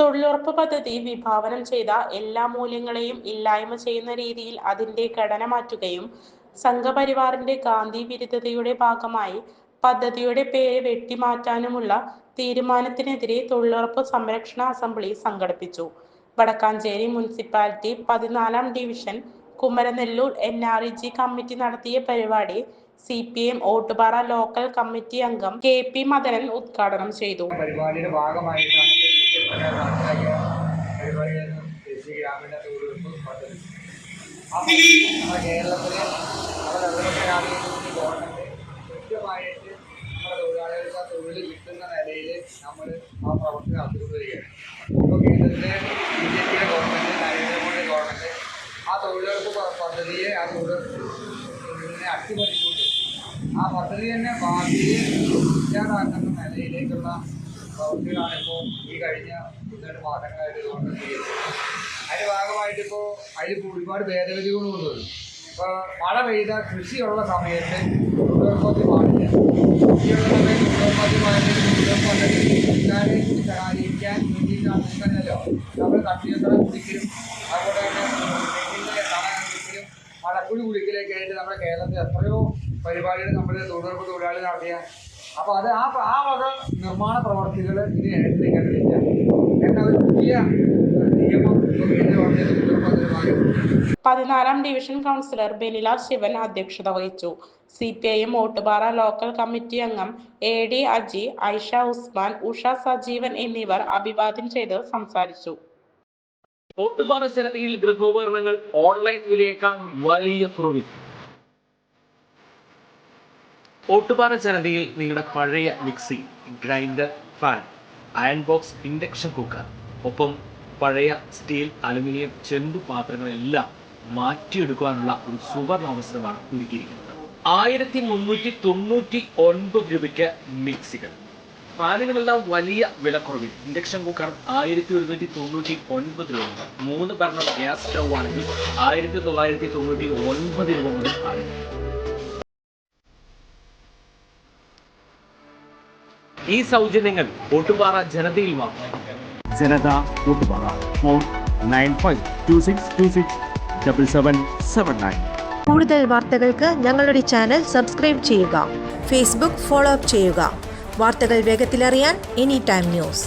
തൊഴിലുറപ്പ് പദ്ധതി വിഭാവനം ചെയ്ത എല്ലാ മൂല്യങ്ങളെയും ഇല്ലായ്മ ചെയ്യുന്ന രീതിയിൽ അതിന്റെ ഘടന മാറ്റുകയും സംഘപരിവാറിന്റെ ഗാന്ധി വിരുദ്ധതയുടെ ഭാഗമായി പദ്ധതിയുടെ പേര് വെട്ടിമാറ്റാനുമുള്ള തീരുമാനത്തിനെതിരെ തൊഴിലുറപ്പ് സംരക്ഷണ അസംബ്ലി സംഘടിപ്പിച്ചു. വടക്കാഞ്ചേരി മുനിസിപ്പാലിറ്റി 14-ാം ഡിവിഷൻ കുമരനെല്ലൂർ NREG കമ്മിറ്റി നടത്തിയ പരിപാടി CPM ഓട്ടുപാറ ലോക്കൽ കമ്മിറ്റി അംഗം KP മദനൻ ഉദ്ഘാടനം ചെയ്തു. പരിപാടിയുടെ ഭാഗമായിട്ടാണ് ഗ്രാമീണ തൊഴിലുറപ്പ് പദ്ധതി. കേരളത്തിലെ ഗവൺമെൻറ് കൃത്യമായിട്ട് നമ്മുടെ തൊഴിലാളികൾക്ക് തൊഴിൽ കിട്ടുന്ന നിലയിൽ നമ്മൾ ആ പ്രവർത്തനം നടത്തിക്കൊണ്ടിരിക്കുകയാണ്. ഇപ്പോൾ കേന്ദ്രത്തിലെ BJP ഗവൺമെൻറ്, നരേന്ദ്രമോദി ഗവൺമെൻറ് ആ തൊഴിലുറപ്പ് പദ്ധതിയെ അട്ടിമറിച്ചുകൊണ്ട് ആ പദ്ധതി തന്നെ ഭാവിയെ ഇല്ലാതാക്കുന്ന നിലയിലേക്കുള്ള പ്രവൃത്തികളാണ് ഇപ്പോൾ ഈ കഴിഞ്ഞ 2 മാസങ്ങളായിട്ട് ഗവൺമെൻറ് ചെയ്യുന്നത്. അതിൻ്റെ ഭാഗമായിട്ട് അതിൽ ഒരുപാട് ഭേദഗതികൾ കൊണ്ടുവരും. ഇപ്പോൾ മഴ പെയ്ത കൃഷിയുള്ള സമയത്ത് തൊഴിലുറപ്പ് പാടില്ല. കൃഷിയുള്ള സമയത്ത് തൊഴിലുറപ്പ് സഹായിക്കാൻ വേണ്ടിയിട്ടാണ് നിൽക്കുന്നല്ലോ. നമ്മൾ കർഷകരെ കുടിക്കലും അതുപോലെ തന്നെ കുടിക്കലും മഴക്കുഴി കുടിക്കലൊക്കെയായിട്ട് നമ്മുടെ കേരളത്തിൽ എത്രയോ പരിപാടികൾ നമ്മൾ തൊഴിലുറപ്പ് തൊഴിലാളി നടത്തിയ. അപ്പോൾ അത് ആ വക നിർമ്മാണ പ്രവർത്തികൾ ഇനി എടുത്തേക്കേണ്ടതില്ല. എന്നാൽ ഒരു പുതിയ നിയമം 14-ാം ഡിവിഷൻ കൗൺസിലർ ബെനില ശിവൻ അധ്യക്ഷത വഹിച്ചു. CPIM ഓട്ടുപാറ ലോക്കൽ കമ്മിറ്റി അംഗം AD അജി, ഐഷ ഉസ്മാൻ, ഉഷ സജീവൻ എന്നിവർ അഭിവാദ്യം ചെയ്ത് സംസാരിച്ചു. ഓട്ടുപാറ ജനതയിൽ ഗൃഹോപകരണങ്ങൾ ഓൺലൈൻ വിലയേക്കാൾ വലിയ കുറവിൽ. ഓട്ടുപാറ ജനതയിൽ നിങ്ങളുടെ പഴയ mixie, grinder, fan, iron box, induction cooker, ഒപ്പം പഴയ സ്റ്റീൽ, അലുമിനിയം, ചെമ്പ് പാത്രങ്ങളെല്ലാം മാറ്റിയെടുക്കാനുള്ള ഒരു സുവർണ അവസരമാണ് ഒരുക്കിയിരിക്കുന്നത്. 1399 രൂപയ്ക്ക് മിക്സികൾ, ഫാനുകളെല്ലാം വലിയ വിലക്കുറവിൽ. ഇൻഡക്ഷൻ കുക്കർ 1199 രൂപ. 3 ബർണർ ഗ്യാസ് സ്റ്റൗ ആണെങ്കിൽ 1999 രൂപ മുതൽ ആരംഭിക്കും. ഈ സൗജന്യങ്ങൾ ഓട്ടുപാറ ജനതയിൽ മാത്രം. ജനത ഓട്ടുപാറ. ഫോൺ 9526267779. കൂടുതൽ വാർത്തകൾക്ക് ഞങ്ങളുടെ ചാനൽ സബ്സ്ക്രൈബ് ചെയ്യുക. ഫേസ്ബുക്ക് ഫോളോ അപ്പ് ചെയ്യുക. വാർത്തകൾ വേഗത്തിലറിയാൻ Anytime News.